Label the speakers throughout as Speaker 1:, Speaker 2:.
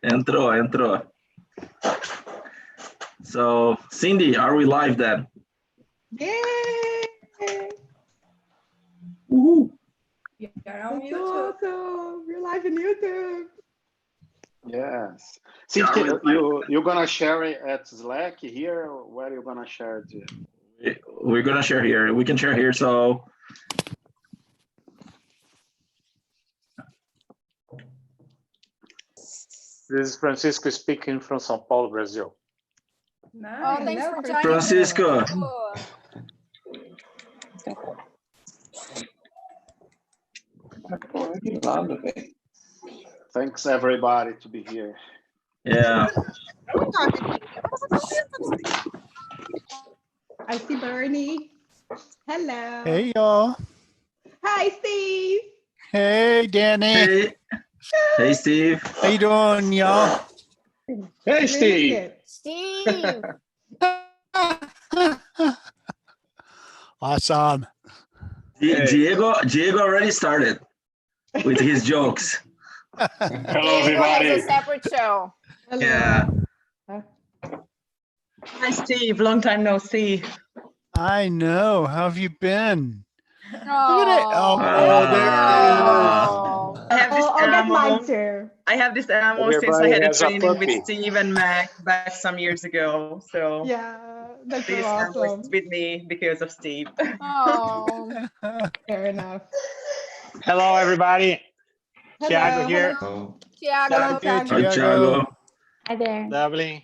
Speaker 1: Entró. So, Cindy, are we live then?
Speaker 2: Yay!
Speaker 1: Woohoo!
Speaker 2: You're on YouTube. Awesome. We're live on YouTube.
Speaker 3: Yes. Cindy, you're gonna share it at Slack here, or where are you gonna share it?
Speaker 1: We're gonna share here. We can share here, so.
Speaker 4: This is Francisco speaking from São Paulo, Brazil.
Speaker 2: Nice.
Speaker 5: Oh, thanks for joining.
Speaker 1: Francisco.
Speaker 3: Thanks everybody to be here.
Speaker 1: Yeah.
Speaker 2: I see Bernie. Hello.
Speaker 6: Hey, y'all.
Speaker 2: Hi, Steve.
Speaker 6: Hey, Danny.
Speaker 1: Hey, Steve.
Speaker 6: How you doing, y'all?
Speaker 3: Hey, Steve.
Speaker 5: Steve.
Speaker 6: Awesome.
Speaker 1: Diego already started with his jokes.
Speaker 3: Hello, everybody.
Speaker 5: Has a separate show.
Speaker 2: Hello.
Speaker 1: Yeah.
Speaker 7: Hi, Steve. Long time no see.
Speaker 6: I know. How have you been?
Speaker 5: Oh,
Speaker 6: Look at it. Oh, there it is.
Speaker 7: I have this
Speaker 2: I'll get mine
Speaker 7: ammo.
Speaker 2: too.
Speaker 7: I have this ammo since I
Speaker 4: Everybody
Speaker 7: had a
Speaker 4: has a
Speaker 7: training with
Speaker 4: puppy.
Speaker 7: Steve and Mac back some years ago. So
Speaker 2: Yeah, that's so
Speaker 7: this ammo
Speaker 2: awesome.
Speaker 7: is with me because of Steve.
Speaker 5: Oh.
Speaker 2: Fair enough.
Speaker 4: Hello, everybody.
Speaker 2: Hello.
Speaker 4: Tiago here.
Speaker 5: Tiago.
Speaker 2: Hello,
Speaker 6: Hey,
Speaker 2: Tiago.
Speaker 1: Thiago.
Speaker 5: Hi there.
Speaker 4: Dublin.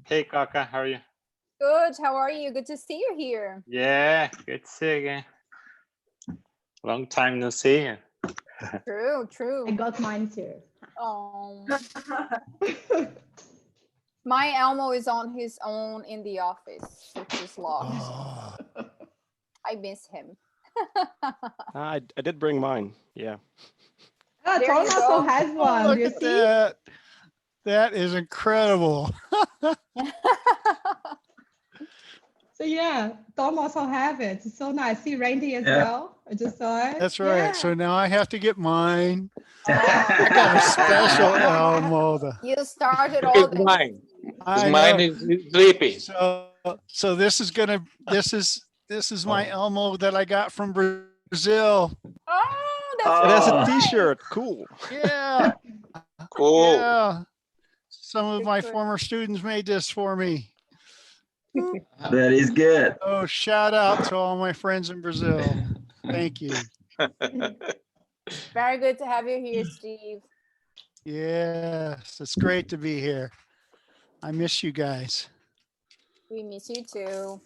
Speaker 4: Hey, Kaka. How are you?
Speaker 5: Good. How are you? Good to see you here.
Speaker 4: Yeah, good to see you again. Long time no see you.
Speaker 5: True, true.
Speaker 2: I got mine too.
Speaker 5: Oh. My Elmo is on his own in the office, which is locked.
Speaker 6: Oh,
Speaker 5: I miss him.
Speaker 8: I did bring mine. Yeah.
Speaker 2: Oh,
Speaker 5: There
Speaker 2: Tom
Speaker 5: you
Speaker 2: also
Speaker 5: go.
Speaker 2: has one.
Speaker 6: look
Speaker 2: Do you
Speaker 6: at
Speaker 2: see?
Speaker 6: that. That is incredible.
Speaker 2: So yeah, Tom also have it. It's so nice. See Randy as
Speaker 1: Yeah.
Speaker 2: well. I just saw it.
Speaker 6: That's right.
Speaker 2: Yeah.
Speaker 6: So now I have to get mine. I
Speaker 5: Oh.
Speaker 6: got a special Elmo.
Speaker 5: You started all
Speaker 4: It's
Speaker 5: this.
Speaker 4: mine.
Speaker 6: I
Speaker 4: Mine
Speaker 6: know.
Speaker 4: is sleeping.
Speaker 6: So this is my Elmo that I got from Brazil.
Speaker 5: Oh,
Speaker 8: It
Speaker 5: that's
Speaker 8: has
Speaker 1: Oh.
Speaker 8: a T-shirt. Cool.
Speaker 6: Yeah.
Speaker 4: Cool.
Speaker 6: Yeah. Some of my
Speaker 5: Good.
Speaker 6: former students made this for me.
Speaker 1: That is good.
Speaker 6: Oh, shout out to all my friends in Brazil. Thank you.
Speaker 5: very good to have you here, Steve.
Speaker 6: Yes, it's great to be here. I miss you guys.
Speaker 5: We miss you too.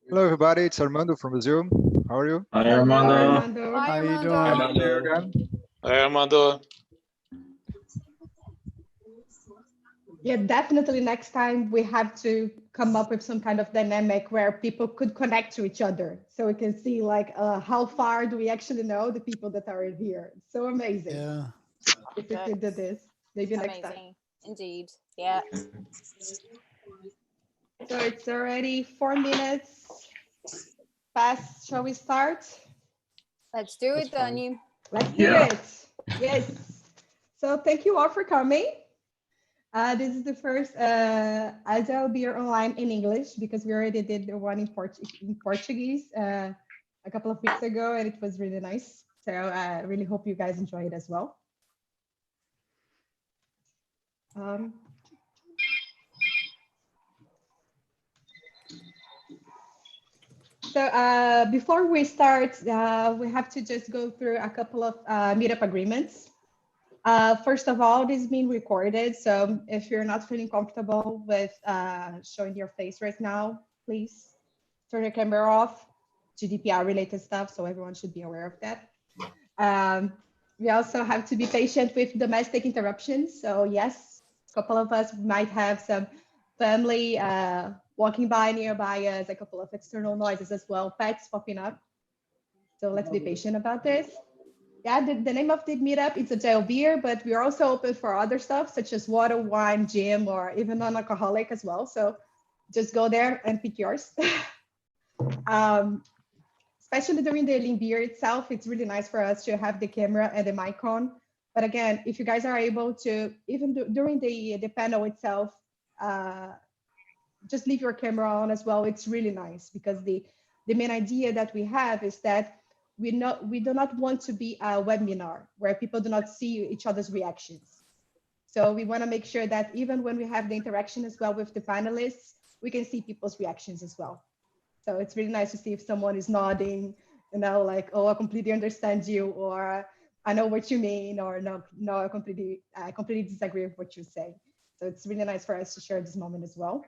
Speaker 9: Hello, everybody. It's Armando from Brazil. How are you?
Speaker 1: Hi,
Speaker 2: Hello,
Speaker 1: Armando.
Speaker 2: Armando.
Speaker 5: Hi,
Speaker 6: How you
Speaker 5: Armando.
Speaker 6: doing?
Speaker 9: Again.
Speaker 4: Hey, Armando.
Speaker 2: Yeah, definitely next time we have to come up with some kind of dynamic where people could connect to each other. So we can see like how far do we actually know the people that are in here. It's so amazing.
Speaker 6: Yeah.
Speaker 2: If we could do this, maybe next time.
Speaker 5: Amazing. Indeed. Yeah.
Speaker 2: So it's already 4 minutes past. Shall we start?
Speaker 5: Let's do it, Dani.
Speaker 2: Let's do
Speaker 1: Yeah.
Speaker 2: it. Yes. So thank you all for coming. This is the first Agile Beer Online in English because we already did the one in Portuguese a couple of weeks ago and it was really nice. So I really hope you guys enjoy it as well. So before we start, we have to just go through a couple of meetup agreements. First of all, this is being recorded. So if you're not feeling comfortable with showing your face right now, please turn your camera off. GDPR related stuff, so everyone should be aware of that. We also have to be patient with domestic interruptions. So yes, a couple of us might have some family walking by nearby us, a couple of external noises as well, pets popping up. So let's be patient about this. Yeah, the name of the meetup is Agile Beer, but we're also open for other stuff such as water, wine, gym, or even non-alcoholic as well. So just go there and pick yours. Especially during the Lean Beer itself, it's really nice for us to have the camera and the mic on But again, if you guys are able to, even during the panel itself, just leave your camera on as well. It's really nice because the main idea that we have is that we do not want to be a webinar where people do not see each other's reactions. So we want to make sure that even when we have the interaction as well with the panelists, we can see people's reactions as well. So it's really nice to see if someone is nodding, you know, like, oh, I completely understand you, or I know what you mean, or no, I completely disagree with what you say. So it's really nice for us to share this moment as well.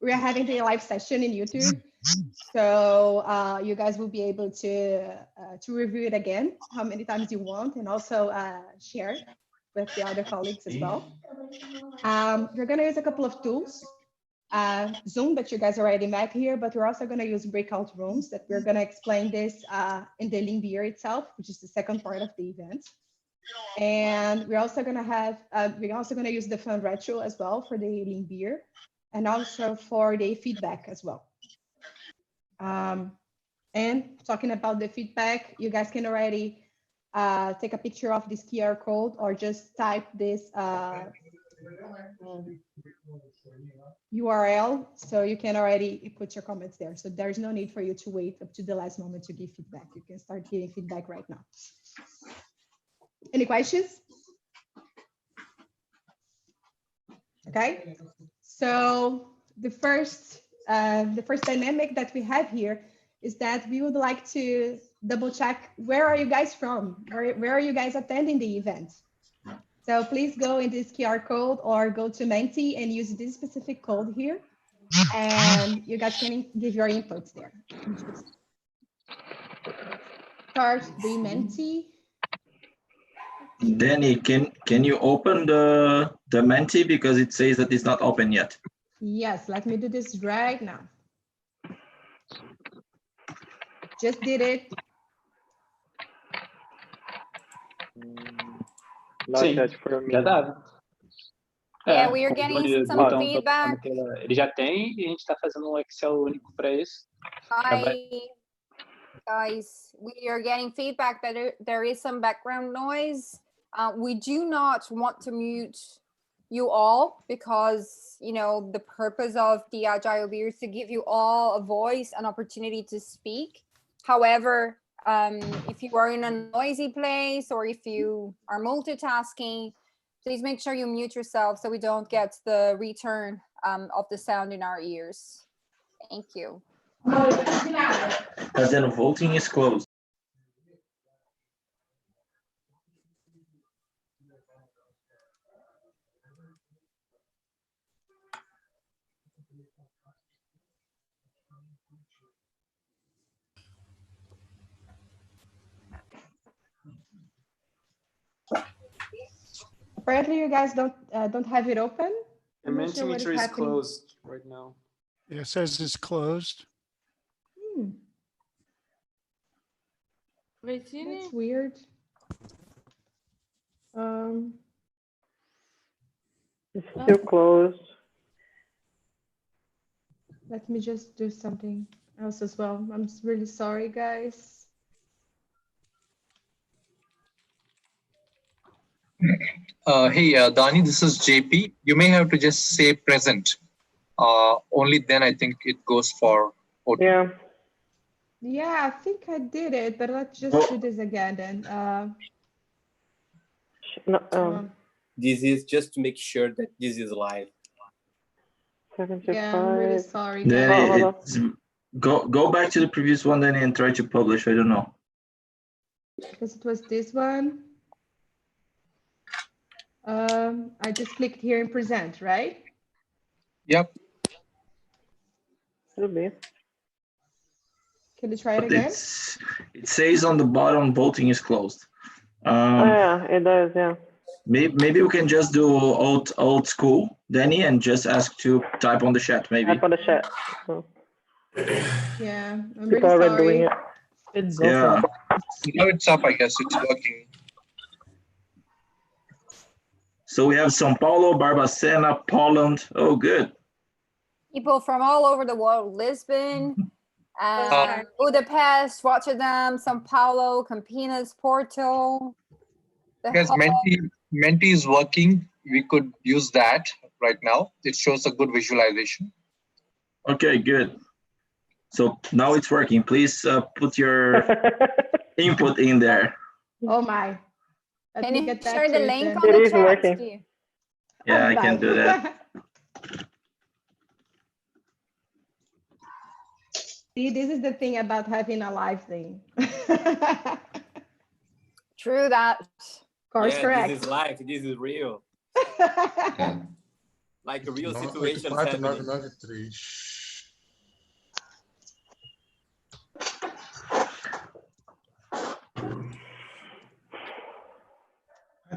Speaker 2: We are having the live session in YouTube, so you guys will be able to review it again how many times you want, and also share with the other colleagues as well. We're going to use a couple of tools, Zoom that you guys already met here, but we're also going to use breakout rooms that we're going to explain this in the link beer itself, which is the second part of the event. And we're also going to have, use the fun retro as well for the link beer, and also for the feedback as well. And talking about the feedback, you guys can already take a picture of this QR code or just type this URL, so you can already put your comments there. So there's no need for you to wait up to the last moment to give feedback. You can start giving feedback right now. Any questions? Okay, so the first dynamic that we have here is that we would like to double check, where are you guys from? Where are you guys attending the event? So please go in this QR code or go to Menti and use this specific code here, and you guys can give your inputs there. Start the Menti.
Speaker 1: Danny, can you open the Menti, because it says that it's not open yet?
Speaker 2: Yes, let me do this right now. Just did it.
Speaker 10: Sim, já dá.
Speaker 5: Yeah, we are getting some feedback.
Speaker 10: Ele já tem e a gente está fazendo um Excel único para isso.
Speaker 5: Hi, guys. We are getting feedback that there is some background noise. We do not want to mute you all because, you know, the purpose of the Agile Beer is to give you all a voice, an opportunity to speak. However, if you are in a noisy place or if you are multitasking, please make sure you mute yourself so we don't get the return of the sound in our ears. Thank you.
Speaker 1: But then voting is closed.
Speaker 2: Apparently, you guys don't have it open.
Speaker 10: The Mentimeter is closed right now.
Speaker 6: Yeah, it says it's closed.
Speaker 2: That's weird.
Speaker 7: It's still closed.
Speaker 2: Let me just do something else as well. I'm really sorry, guys.
Speaker 11: Hey, Dani, this is JP. You may have to just say present. Only then I think it goes for voting.
Speaker 7: Yeah.
Speaker 2: Yeah, I think I did it, but let's just do this again then.
Speaker 12: This is just to make sure that this is live.
Speaker 2: Yeah, I'm really sorry.
Speaker 1: Then go back to the previous one then and try to publish. I don't know.
Speaker 2: Because it was this one. I just clicked here and present, right?
Speaker 11: Yep.
Speaker 7: Should be.
Speaker 2: Can you try it again?
Speaker 1: It says on the bottom, voting is closed.
Speaker 7: Yeah, it does, yeah.
Speaker 1: Maybe we can just do old school, Danny, and just ask to type on the chat, maybe.
Speaker 7: Type on the chat. Oh.
Speaker 2: Yeah, I'm
Speaker 7: People
Speaker 2: really
Speaker 7: are doing
Speaker 2: sorry.
Speaker 7: it.
Speaker 1: Yeah.
Speaker 11: Now it's up, I guess. It's working.
Speaker 1: So we have São Paulo, Barbacena, Poland. Oh, good.
Speaker 5: People from all over the world: Lisbon, Budapest, Rotterdam, São Paulo, Campinas, Porto.
Speaker 11: Because Menti is working, we could use that right now. It shows a good visualization.
Speaker 1: Okay, good. So now it's working. Please put your input in there.
Speaker 2: Oh my. Let
Speaker 5: Can
Speaker 2: me
Speaker 5: you
Speaker 2: get back
Speaker 5: share
Speaker 2: to
Speaker 5: the
Speaker 2: it
Speaker 5: link
Speaker 2: then.
Speaker 5: on the
Speaker 7: It is
Speaker 5: chat,
Speaker 7: working.
Speaker 5: Steve?
Speaker 1: Yeah,
Speaker 2: Oh,
Speaker 1: I can
Speaker 2: bye.
Speaker 1: do that.
Speaker 2: See, this is the thing about having a live thing.
Speaker 5: True that.
Speaker 2: Course
Speaker 12: Yeah,
Speaker 2: correct.
Speaker 12: this is life. This is real. Like a real situation happening.
Speaker 13: 9493.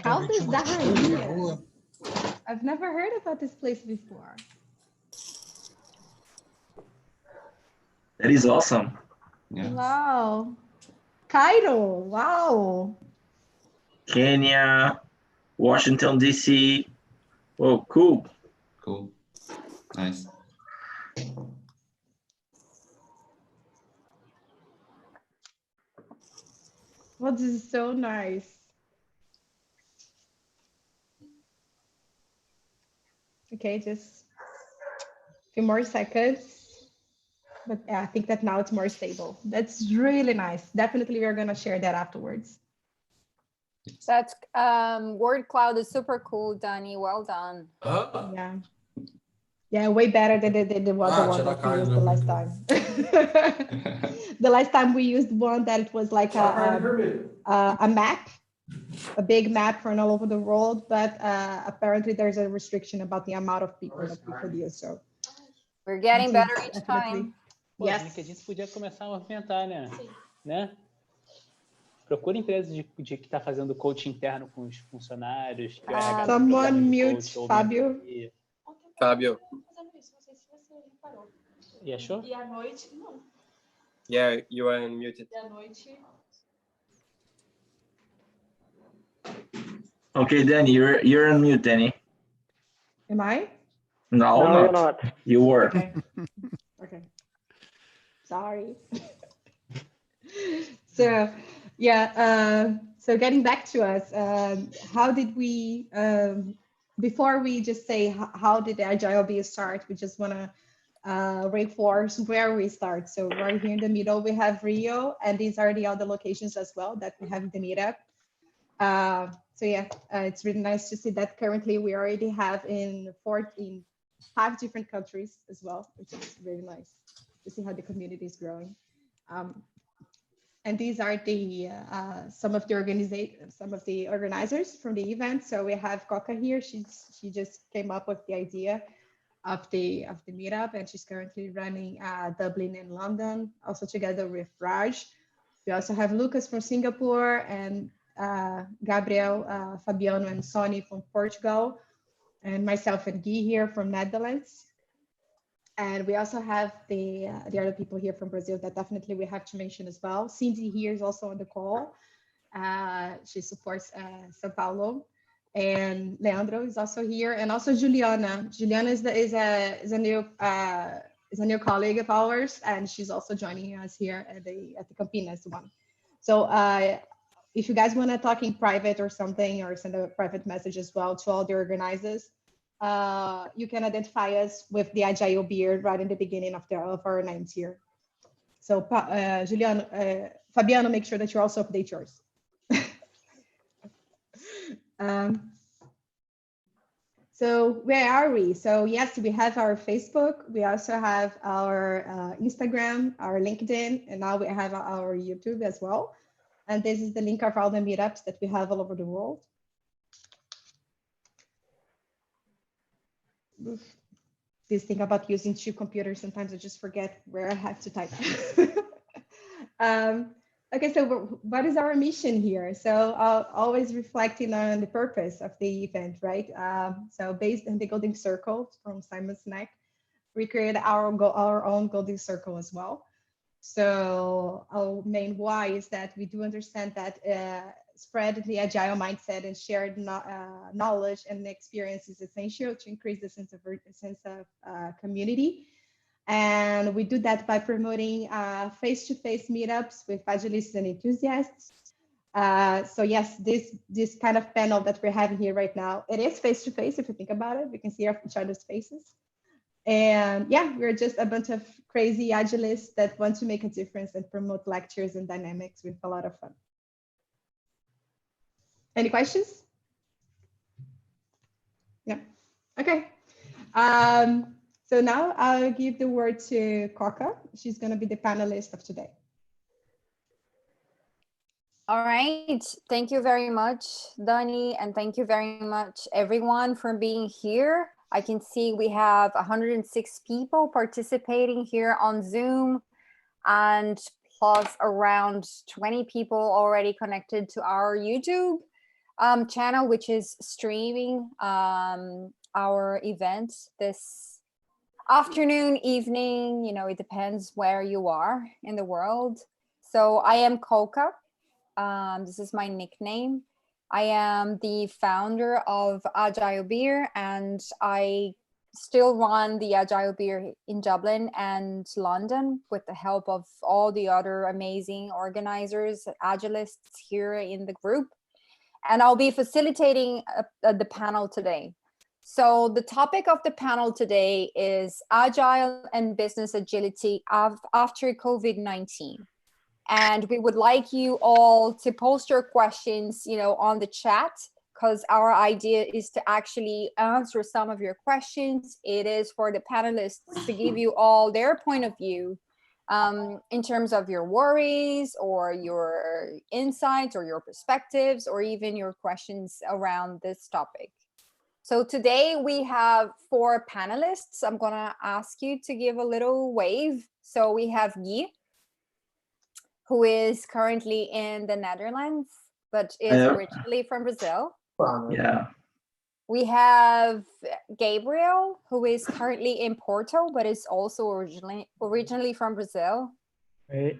Speaker 2: How does that here? I've never heard about this place before.
Speaker 1: That is awesome.
Speaker 14: Yeah.
Speaker 2: Wow. Cairo, wow.
Speaker 1: Kenya, Washington, D.C. Oh, cool.
Speaker 14: Cool. Nice.
Speaker 2: Well, this is so nice. Okay, just a few more seconds. But yeah, I think that now it's more stable. That's really nice. Definitely, we're gonna share that afterwards.
Speaker 5: That's word cloud is super cool, Danny. Well done.
Speaker 2: Yeah. Yeah, way better than the other one that we used the last time. The last time we used one that it was like a map, a big map from all over the world, but apparently there's a restriction about the amount of people that we could use. So
Speaker 5: we're getting better each time.
Speaker 10: Pô,
Speaker 2: Yes.
Speaker 10: que a gente podia começar a movimentar, né? Né? Procura empresas de que está fazendo coaching interno com os funcionários. Que o RH tem
Speaker 2: Someone
Speaker 10: programa de
Speaker 2: mute
Speaker 10: coach ou
Speaker 2: Fábio.
Speaker 10: mentoria.
Speaker 12: Fábio.
Speaker 10: E achou?
Speaker 2: E à noite, não.
Speaker 12: Yeah, you are unmuted.
Speaker 2: E à noite.
Speaker 1: Okay, Danny, you're on mute, Danny.
Speaker 2: Am I?
Speaker 1: No,
Speaker 7: No, you're not.
Speaker 1: You were.
Speaker 2: Okay. Okay. Sorry. So yeah, so getting back to us, how did we, before we just say how did Agile be start, we just want to reinforce where we start. So right here in the middle, we have Rio, and these are the other locations as well that we have in the meetup. So yeah, it's really nice to see that currently we already have in 5 different countries as well, which is really nice to see how the community is growing. And these are the some of the organizers from the event. So we have Coca here. She just came up with the idea of the meetup, and she's currently running Dublin and London, also together with Raj. We also have Lucas from Singapore and Gabriel, Fabiano, and Sonny from Portugal, and myself and Guy here from Netherlands. And we also have the other people here from Brazil that definitely we have to mention as well. Cindy here is also on the call. She supports São Paulo, and Leandro is also here, and also Juliana. Juliana is a new colleague of ours, and she's also joining us here at the Campinas one. So if you guys want to talk in private or something, or send a private message as well to all the organizers, you can identify us with the Agile beard right in the beginning of our names here. So Juliana, Fabiano, make sure that you also update yours. So where are we? So yes, we have our Facebook. We also have our Instagram, our LinkedIn, and now we have our YouTube as well. And this is the link of all the meetups that we have all over the world. This thing about using 2 computers, sometimes I just forget where I have to type. Okay, so what is our mission here? So always reflecting on the purpose of the event, right? So based on the Golden Circle from Simon Sinek, we created our own Golden Circle as well. So our main why is that we do understand that spread the Agile mindset and shared knowledge and experience is essential to increase the sense of community. And we do that by promoting face-to-face meetups with Agilistas and enthusiasts, So yes, this kind of panel that we're having here right now, it is face-to-face. If you think about it, we can see each other's faces. And yeah, we're just a bunch of crazy Agilists that want to make a difference and promote lectures and dynamics with a lot of fun. Any questions? Yeah. Okay. So now I'll give the word to Coca. She's going to be the panelist of today.
Speaker 5: All right. Thank you very much, Dani, and thank you very much, everyone, for being here. I can see we have 106 people participating here on Zoom, and plus around 20 people already connected to our YouTube channel, which is streaming our event this afternoon, evening, you know, it depends where you are in the world. So I am Coca. This is my nickname. I am the founder of Agile Beer, and I still run the Agile Beer in Dublin and London with the help of all the other amazing organizers, Agilists here in the group. And I'll be facilitating the panel today. So the topic of the panel today is Agile and Business Agility after COVID-19. And we would like you all to post your questions, you know, on the chat, because our idea is to actually answer some of your questions. It is for the panelists to give you all their point of view in terms of your worries or your insights or your perspectives or even your questions around this topic. So today we have 4 panelists. I'm gonna ask you to give a little wave. So we have Guy, who is currently in the Netherlands, but is originally from Brazil.
Speaker 1: Yeah.
Speaker 5: We have Gabriel, who is currently in Porto, but is also originally from Brazil.
Speaker 15: Hey.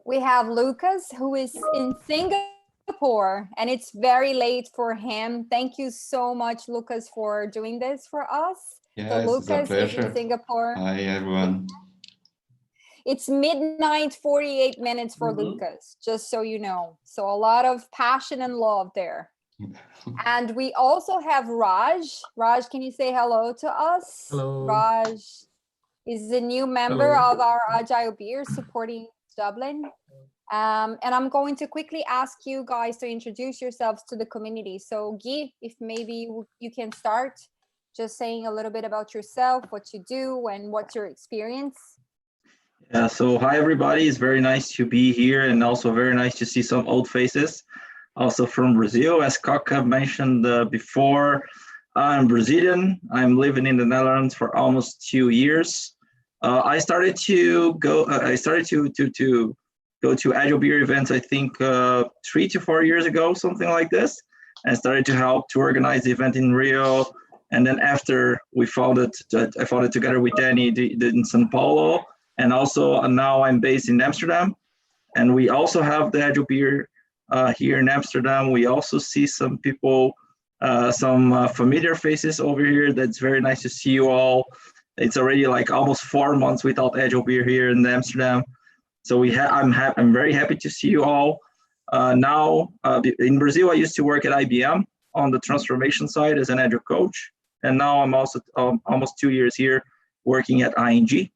Speaker 5: We have Lucas, who is in Singapore, and it's very late for him. Thank you so much, Lucas, for doing this for us.
Speaker 14: Yes,
Speaker 5: so Lucas
Speaker 14: it's a
Speaker 5: is in
Speaker 14: pleasure.
Speaker 5: Singapore.
Speaker 14: Hi, everyone.
Speaker 5: It's midnight, 48 minutes for Lucas, just so you know. So a lot of passion and love there. And we also have Raj. Raj, can you say hello to us?
Speaker 15: Hello.
Speaker 5: Raj is a new member of our Agile Beer supporting Dublin. And I'm going to quickly ask you guys to introduce yourselves to the community. So Guy, if maybe you can start just saying a little bit about yourself, what you do, and what's your experience.
Speaker 1: Yeah, so hi everybody, it's very nice to be here and also very nice to see some old faces, also from Brazil. As Coca mentioned before, I'm Brazilian. I'm living in the Netherlands for almost 2 years. I started to go to Agile Beer events, I think 3 to 4 years ago, something like this, and started to help to organize the event in Rio. And then after I founded together with Danny in São Paulo. And also now I'm based in Amsterdam, and we also have the Agile Beer here in Amsterdam. We also see some people, some familiar faces over here. That's very nice to see you all. It's already like almost 4 months without Agile Beer here in Amsterdam. So I'm very happy to see you all. Now in Brazil, I used to work at IBM on the transformation side as an Agile coach, and now I'm also almost 2 years here working at ING.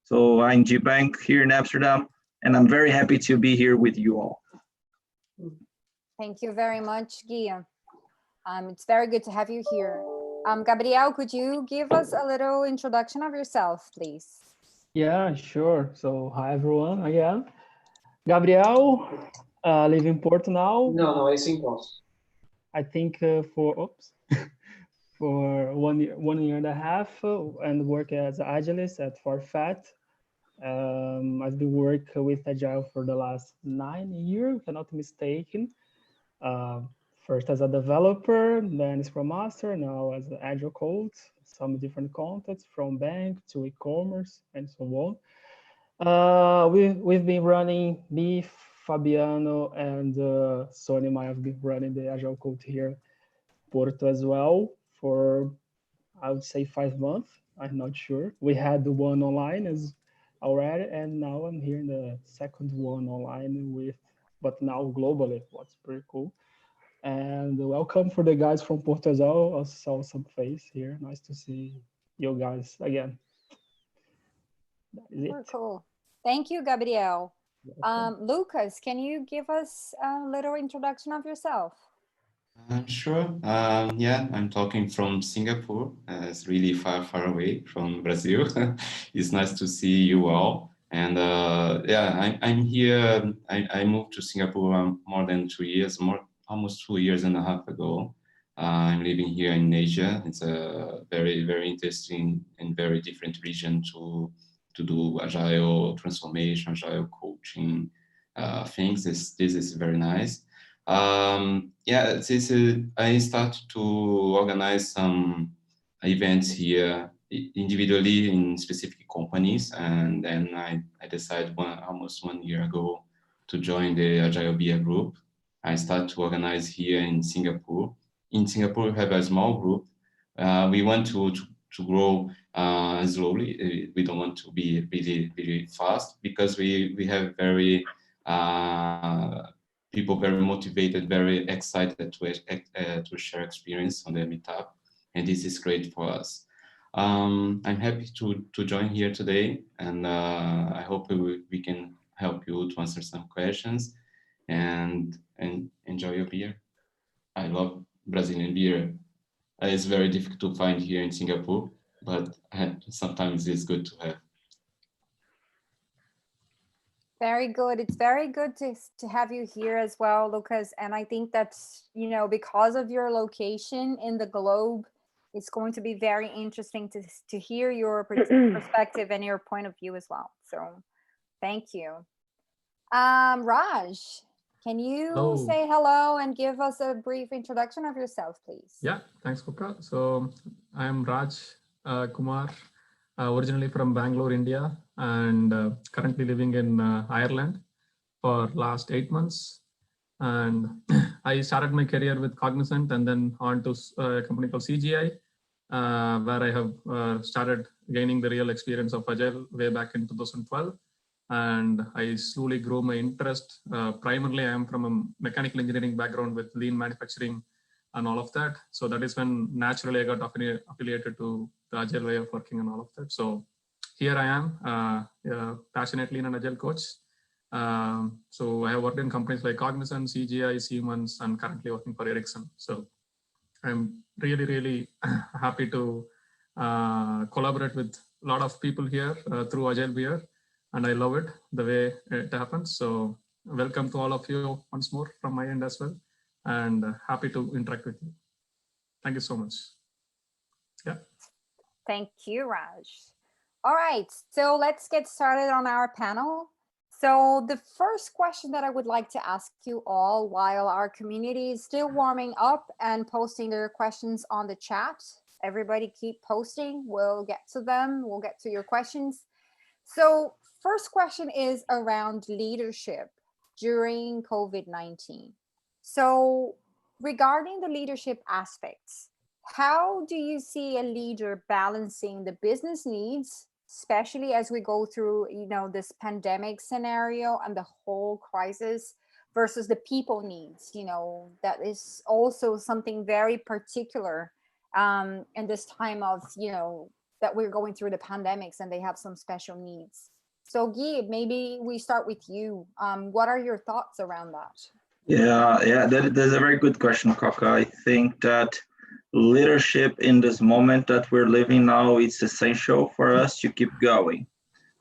Speaker 1: So ING Bank here in Amsterdam, and I'm very happy to be here with you all.
Speaker 5: Thank you very much, Guy. It's very good to have you here. Gabriel, could you give us a little introduction of yourself, please?
Speaker 15: Yeah, sure. So hi everyone again. Gabriel, live in Porto now.
Speaker 12: No, it's in Porto.
Speaker 15: I think for 1 year and a half, and work as an Agilist at Forfait. I've been working with Agile for the last 9 years, if I'm not mistaken. First as a developer, then Scrum Master, now as an Agile coach, some different contexts from bank to e-commerce and so on. We've been running, me, Fabiano, and Sony and I have been running the Agile Code here, Porto as well, for I would say 5 months. I'm not sure. We had the one online as already, and now I'm here in the second one online with but now globally. What's pretty cool. And welcome for the guys from Portugal. I saw some face here. Nice to see you guys again. That is
Speaker 5: Super
Speaker 15: it.
Speaker 5: cool. Thank you, Gabriel. Lucas, can you give us a little introduction of yourself?
Speaker 14: Sure. Yeah, I'm talking from Singapore. It's really far away from Brazil. It's nice to see you all. And yeah, I'm here. I moved to Singapore more than 2 years, almost 2.5 years ago. I'm living here in Asia. It's a very interesting and very different region to do agile transformation, agile coaching things. This is very nice. Yeah, I started to organize some events here individually in specific companies, and then I decided almost 1 year ago to join the Agile BA group. I started to organize here in Singapore. In Singapore, we have a small group. We want to grow slowly. We don't want to be really fast because we have very people very motivated, very excited to share experience on the meetup, and this is great for us. I'm happy to join here today, and I hope we can help you to answer some questions and enjoy your beer. I love Brazilian beer. It's very difficult to find here in Singapore, but sometimes it's good to have.
Speaker 5: Very good. It's very good to have you here as well, Lucas. And I think that's, because of your location in the globe, it's going to be very interesting to hear your perspective and your point of view as well. So thank you. Raj, can you say hello and give us a brief introduction of yourself, please?
Speaker 16: Yeah, thanks, Kuka. So I'm Raj Kumar, originally from Bangalore, India, and currently living in Ireland for last 8 months. And I started my career with Cognizant and then on to a company called CGI, where I have started gaining the real experience of Agile way back in 2012. And I slowly grew my interest. Primarily, I am from a mechanical engineering background with lean manufacturing and all of that. So that is when naturally I got affiliated to the Agile way of working and all of that. So here I am, passionately an Agile coach. So I have worked in companies like Cognizant, CGI, Siemens, and currently working for Ericsson. So I'm really happy to collaborate with a lot of people here through Agile Beer. And I love it, the way it happens. So welcome to all of you once more from my end as well. And happy to interact with you. Thank you so much. Yeah.
Speaker 5: Thank you, Raj. All right, so let's get started on our panel. So the first question that I would like to ask you all while our community is still warming up and posting their questions on the chat, everybody keep posting, we'll get to them, we'll get to your questions. So first question is around leadership during COVID-19. So regarding the leadership aspects, how do you see a leader balancing the business needs, especially as we go through, this pandemic scenario and the whole crisis versus the people needs, that is also something very particular in this time of, that we're going through the pandemics and they have some special needs. So Guy, maybe we start with you. What are your thoughts around that?
Speaker 1: Yeah, that's a very good question, Kaka. I think that leadership in this moment that we're living now, it's essential for us to keep going.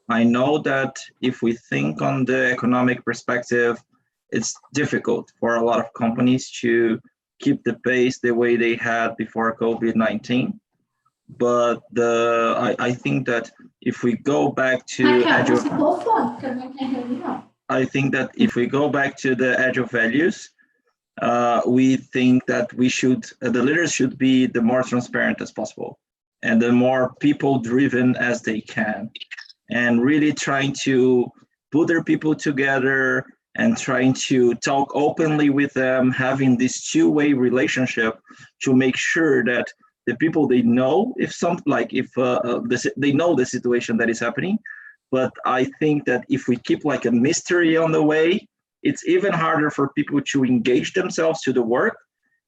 Speaker 1: I know that if we think on the economic perspective, it's difficult for a lot of companies to keep the pace the way they had before COVID-19. But I think that if we go back to Agile, I think that if we go back to the Agile values, we think that the leaders should be the more transparent as possible and the more people driven as they can, and really trying to put their people together and trying to talk openly with them, having this two-way relationship to make sure that the people they know they know the situation that is happening. But I think that if we keep like a mystery on the way, it's even harder for people to engage themselves to the work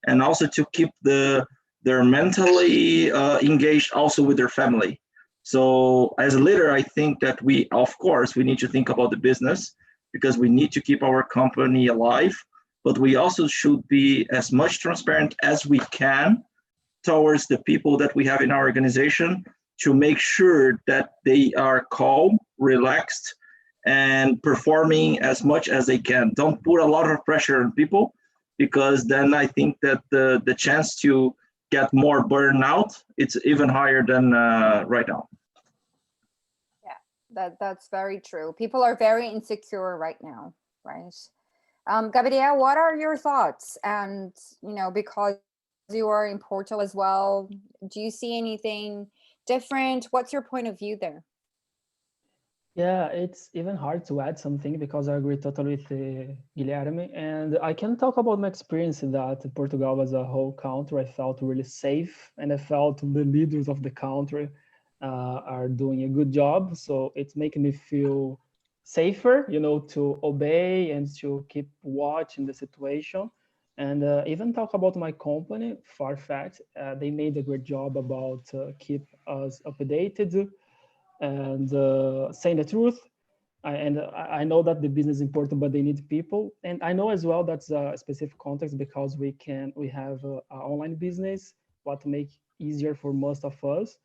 Speaker 1: and also to keep they're mentally engaged also with their family. So as a leader, I think that we need to think about the business because we need to keep our company alive, but we also should be as much transparent as we can towards the people that we have in our organization to make sure that they are calm, relaxed, and performing as much as they can. Don't put a lot of pressure on people, because then I think that the chance to get more burnout, it's even higher than right now.
Speaker 5: Yeah, that's very true. People are very insecure right now, right? Gabriel, what are your thoughts? And, because you are in Portugal as well, do you see anything different? What's your point of view there?
Speaker 15: Yeah, it's even hard to add something because I agree totally with Guilherme. And I can talk about my experience that Portugal as a whole country, I felt really safe, and I felt the leaders of the country are doing a good job. So it's making me feel safer, to obey and to keep watching the situation. And even talk about my company, Farfetch, they made a great job about keep us updated and saying the truth. I know that the business is important, but they need people. And I know as well that's a specific context because we have an online business, what make easier for most of us.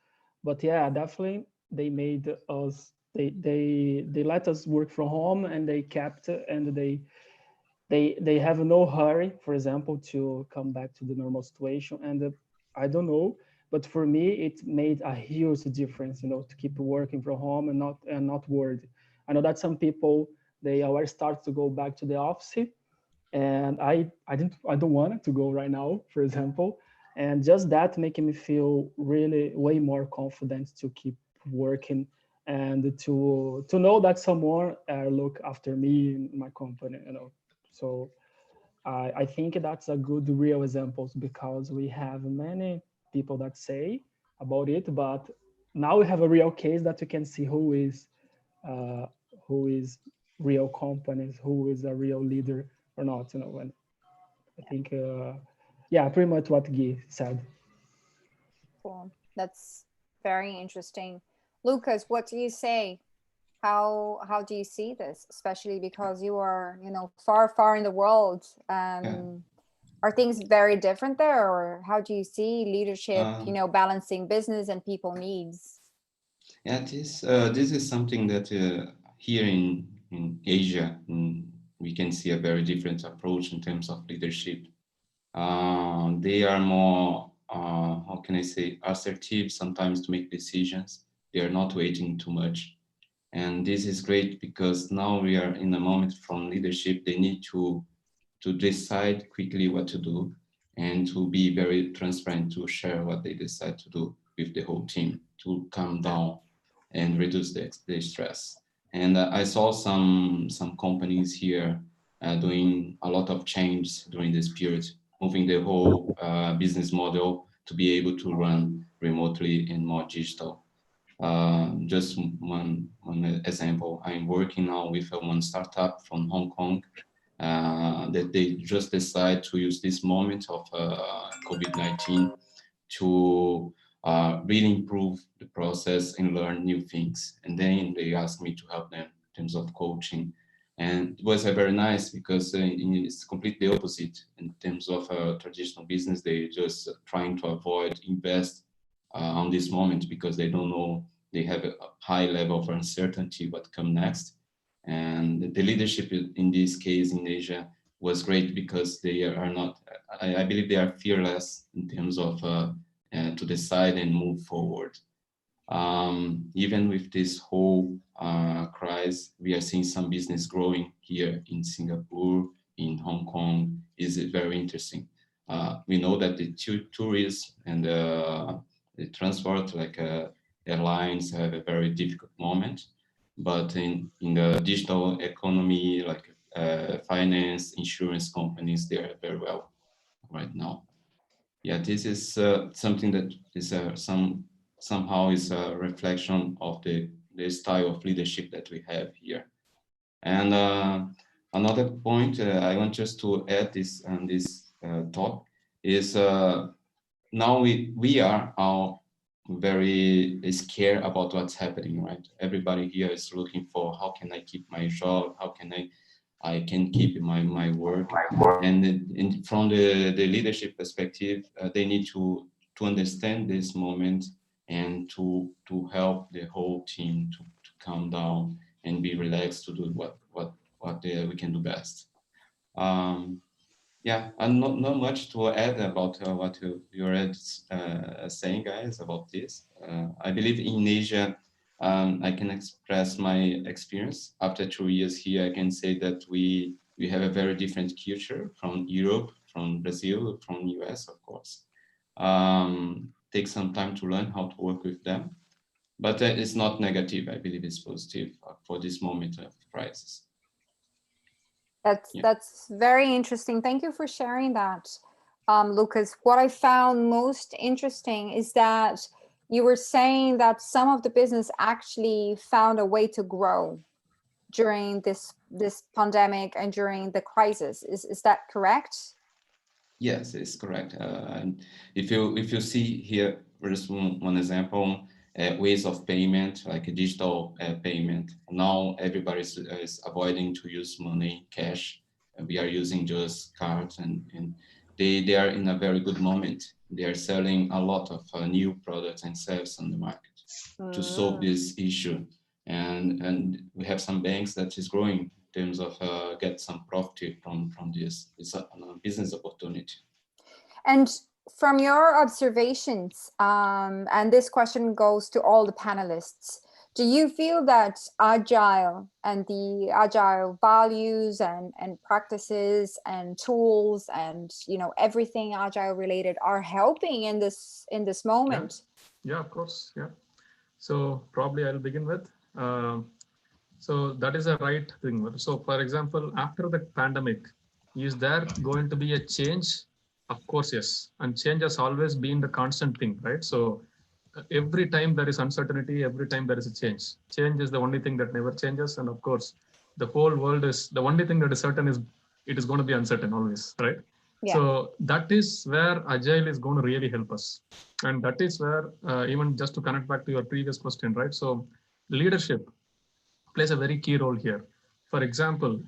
Speaker 15: But yeah, definitely they made us, they let us work from home, and they kept, and they have no hurry, for example, to come back to the normal situation. And I don't know, but for me, it made a huge difference, to keep working from home and not worried. I know that some people, they already start to go back to the office, and I don't want to go right now, for example. And just that making me feel really way more confident to keep working and to know that someone look after me in my company, So I think that's a good real examples because we have many people that say about it, but now we have a real case that you can see who is real companies, who is a real leader or not, And I think, yeah, pretty much what Guy said.
Speaker 5: Cool. That's very interesting. Lucas, what do you say? How do you see this, especially because you are, far in the world? Are things very different there, or how do you see leadership, balancing business and people needs?
Speaker 14: Yeah, this is something that here in Asia, we can see a very different approach in terms of leadership. They are more, how can I say, assertive sometimes to make decisions. They are not waiting too much. And this is great because now we are in a moment from leadership. They need to decide quickly what to do and to be very transparent to share what they decide to do with the whole team to calm down and reduce the stress. And I saw some companies here doing a lot of change during this period, moving the whole business model to be able to run remotely and more digital. Just one example, I'm working now with one startup from Hong Kong that they just decide to use this moment of COVID-19 to really improve the process and learn new things. And then they asked me to help them in terms of coaching. And it was very nice because it's completely opposite in terms of traditional business. They just trying to avoid invest on this moment because they don't know, they have a high level of uncertainty what come next. And the leadership in this case in Asia was great because they are not, I believe they are fearless in terms of to decide and move forward. Even with this whole crisis, we are seeing some business growing here in Singapore, in Hong Kong. Is it very interesting? We know that the tourism and the transport, like airlines, have a very difficult moment. But in the digital economy, like finance, insurance companies, they are very well right now. Yeah, this is something that is somehow is a reflection of the style of leadership that we have here. And Another point I want just to add this on this talk is now we are all very scared about what's happening, right? Everybody here is looking for how can I keep my job, how can I can keep my work, and from the leadership perspective, they need to understand this moment and to help the whole team to calm down and be relaxed to do what we can do best. Yeah, and not much to add about what you already saying, guys, about this. I believe in Asia, I can express my experience. After 2 years here, I can say that we have a very different culture from Europe, from Brazil, from US, of course. Take some time to learn how to work with them. But it's not negative. I believe it's positive for this moment of crisis.
Speaker 5: That's very interesting. Thank you for sharing that, Lucas. What I found most interesting is that you were saying that some of the business actually found a way to grow during this pandemic and during the crisis. Is that correct?
Speaker 14: Yes, it's correct. And if you see here, just one example, ways of payment, like a digital payment. Now everybody is avoiding to use money, cash. And we are using just cards, and they are in a very good moment. They are selling a lot of new products and services on the market to solve this issue. And we have some banks that is growing in terms of get some profit from this. It's a business opportunity.
Speaker 5: And from your observations, and this question goes to all the panelists, do you feel that Agile and the Agile values and practices and tools and everything Agile related are helping in this moment?
Speaker 16: Yeah, of course. Yeah. So probably I'll begin with. So that is a right thing. So for example, after the pandemic, is there going to be a change? Of course, yes. And change has always been the constant thing, right? So every time there is uncertainty, every time there is a change. Change is the only thing that never changes. And of course, the whole world is, the only thing that is certain is it is going to be uncertain always, right? Yeah. So that is where Agile is going to really help us. And that is where, even just to connect back to your previous question, right? So leadership plays a very key role here. For example,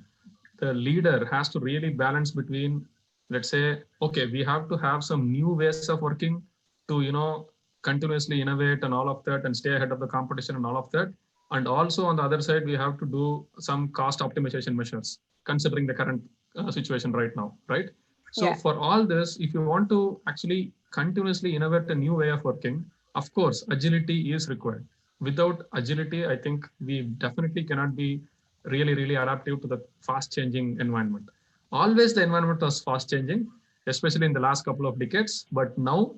Speaker 16: the leader has to really balance between, let's say, okay, we have to have some new ways of working to, continuously innovate and all of that and stay ahead of the competition and all of that. And also on the other side, we have to do some cost optimization measures, considering the current situation right now, right? So for all this, if you want to actually continuously innovate a new way of working, of course, agility is required. Without agility, I think we definitely cannot be really adaptive to the fast changing environment. Always the environment was fast changing, especially in the last couple of decades, but now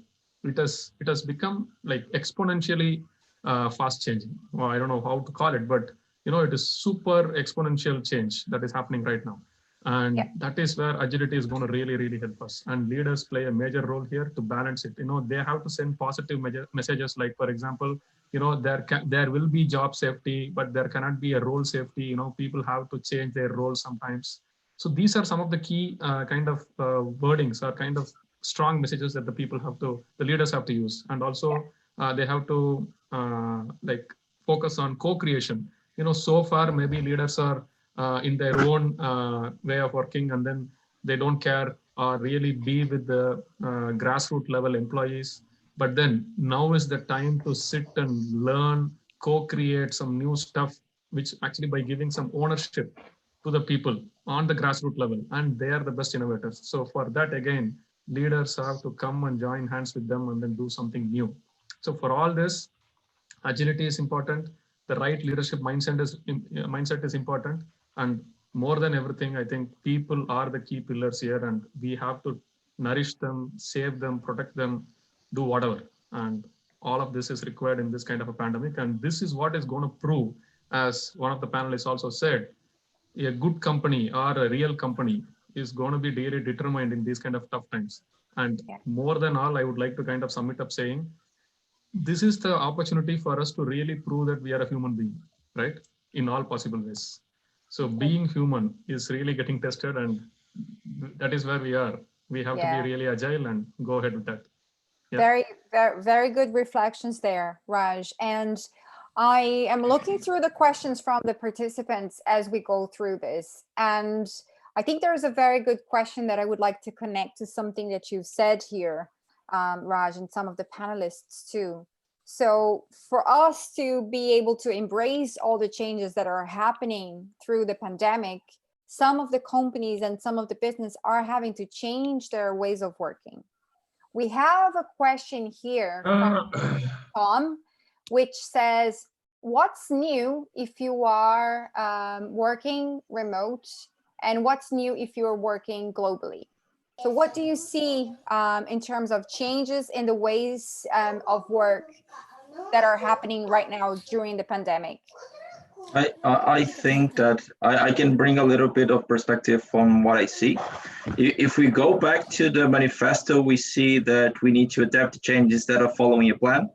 Speaker 16: it has become like exponentially fast changing. Well, I don't know how to call it, but it is super exponential change that is happening right now. And that is where agility is going to really help us. And leaders play a major role here to balance it. They have to send positive messages, like, for example, there will be job safety, but there cannot be a role safety. People have to change their roles sometimes. So these are some of the key kind of wordings or kind of strong messages that the leaders have to use. And also they have to like focus on co-creation. So far maybe leaders are in their own way of working, and then they don't care or really be with the grassroots level employees. But then now is the time to sit and learn, co-create some new stuff, which actually by giving some ownership to the people on the grassroots level, and they are the best innovators. So for that, again, leaders have to come and join hands with them and then do something new. So for all this, agility is important. The right leadership mindset is important. And more than everything, I think people are the key pillars here, and we have to nourish them, save them, protect them, do whatever. And all of this is required in this kind of a pandemic. And this is what is going to prove, as one of the panelists also said, a good company or a real company is going to be really determined in these kind of tough times. And more than all, I would like to kind of sum it up saying, this is the opportunity for us to really prove that we are a human being, right? In all possible ways. So being human is really getting tested, and that is where we are. We have to be really agile and go ahead with that. Yeah.
Speaker 5: Very, very, very good reflections there, Raj. And I am looking through the questions from the participants as we go through this. And I think there's a very good question that I would like to connect to something that you've said here, Raj, and some of the panelists too. So for us to be able to embrace all the changes that are happening through the pandemic, some of the companies and some of the business are having to change their ways of working. We have a question here from Tom, which says, what's new if you are working remote, and what's new if you're working globally? So what do you see in terms of changes in the ways of work that are happening right now during the pandemic?
Speaker 1: I think that I can bring a little bit of perspective from what I see. If we go back to the manifesto, we see that we need to adapt to change instead of following a plan.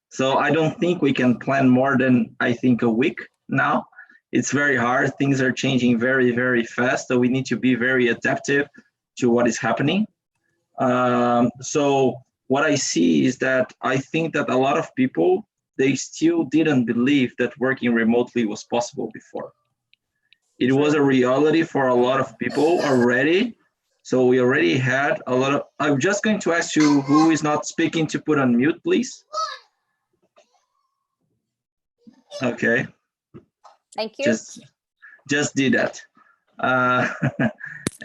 Speaker 1: So I don't think we can plan more than, I think, a week now. It's very hard. Things are changing very, very fast. So we need to be very adaptive to what is happening. So what I see is that I think that a lot of people, they still didn't believe that working remotely was possible before. It was a reality for a lot of people already. So we already had a lot of, I'm just going to ask you who is not speaking to put on mute, please. Okay.
Speaker 5: Thank you.
Speaker 1: Just did that.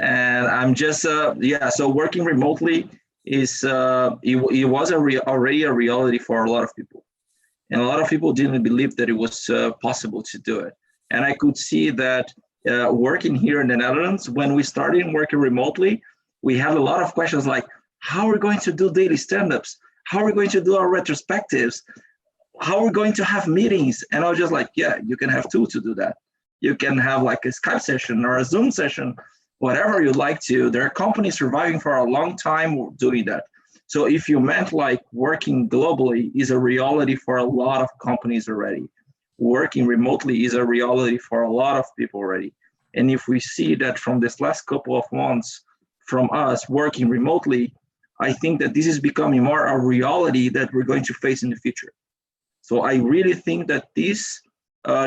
Speaker 1: And I'm just, yeah, so working remotely is, it was already a reality for a lot of people. And a lot of people didn't believe that it was possible to do it. And I could see that working here in the Netherlands, when we started working remotely, we had a lot of questions like, how are we going to do daily stand-ups? How are we going to do our retrospectives? How are we going to have meetings? And I was just like, yeah, you can have tools to do that. You can have like a Skype session or a Zoom session, whatever you like to. There are companies surviving for a long time doing that. So if you meant like working globally is a reality for a lot of companies already. Working remotely is a reality for a lot of people already. And if we see that from this last couple of months from us working remotely, I think that this is becoming more a reality that we're going to face in the future. So I really think that these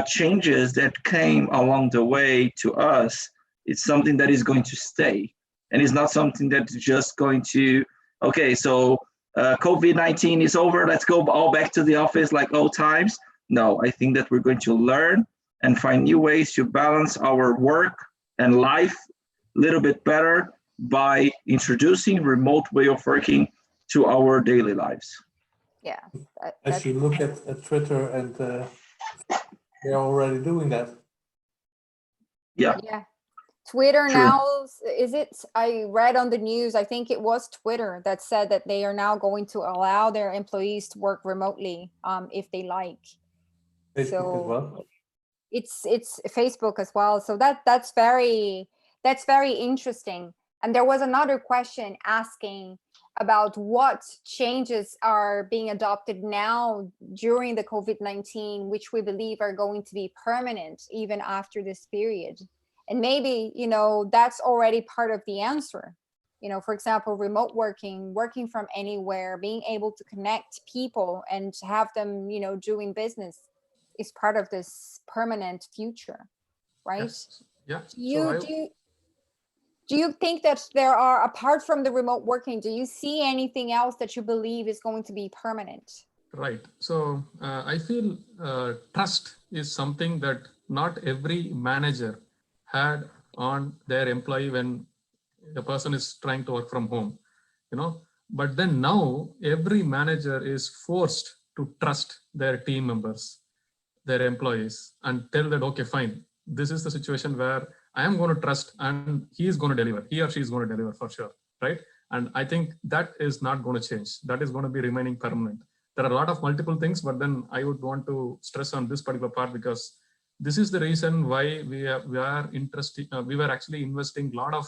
Speaker 1: changes that came along the way to us, it's something that is going to stay. And it's not something that's just going to, okay, so COVID-19 is over, let's go all back to the office like old times. No, I think that we're going to learn and find new ways to balance our work and life a little bit better by introducing remote way of working to our daily lives.
Speaker 5: Yeah.
Speaker 17: As you look at Twitter, and they're already doing that.
Speaker 1: Yeah.
Speaker 5: Yeah. Twitter
Speaker 1: True.
Speaker 5: now, is it, I read on the news, I think it was Twitter that said that they are now going to allow their employees to work remotely if they like.
Speaker 17: Facebook as well.
Speaker 5: It's Facebook as well. So that's very interesting. And there was another question asking about what changes are being adopted now during the COVID-19, which we believe are going to be permanent even after this period. And maybe, you know, that's already part of the answer. You know, for example, remote working, working from anywhere, being able to connect people and have them, you know, doing business is part of this permanent future, right?
Speaker 16: Yes. Yeah.
Speaker 5: Do you think that there are, apart from the remote working, do you see anything else that you believe is going to be permanent?
Speaker 16: Right. So I feel trust is something that not every manager had on their employee when the person is trying to work from home, you know. But then now every manager is forced to trust their team members, their employees, and tell that, okay, fine, this is the situation where I am going to trust and he is going to deliver, he or she is going to deliver for sure, right? And I think that is not going to change. That is going to be remaining permanent. There are a lot of multiple things, but then I would want to stress on this particular part because this is the reason why we are interested. We were actually investing a lot of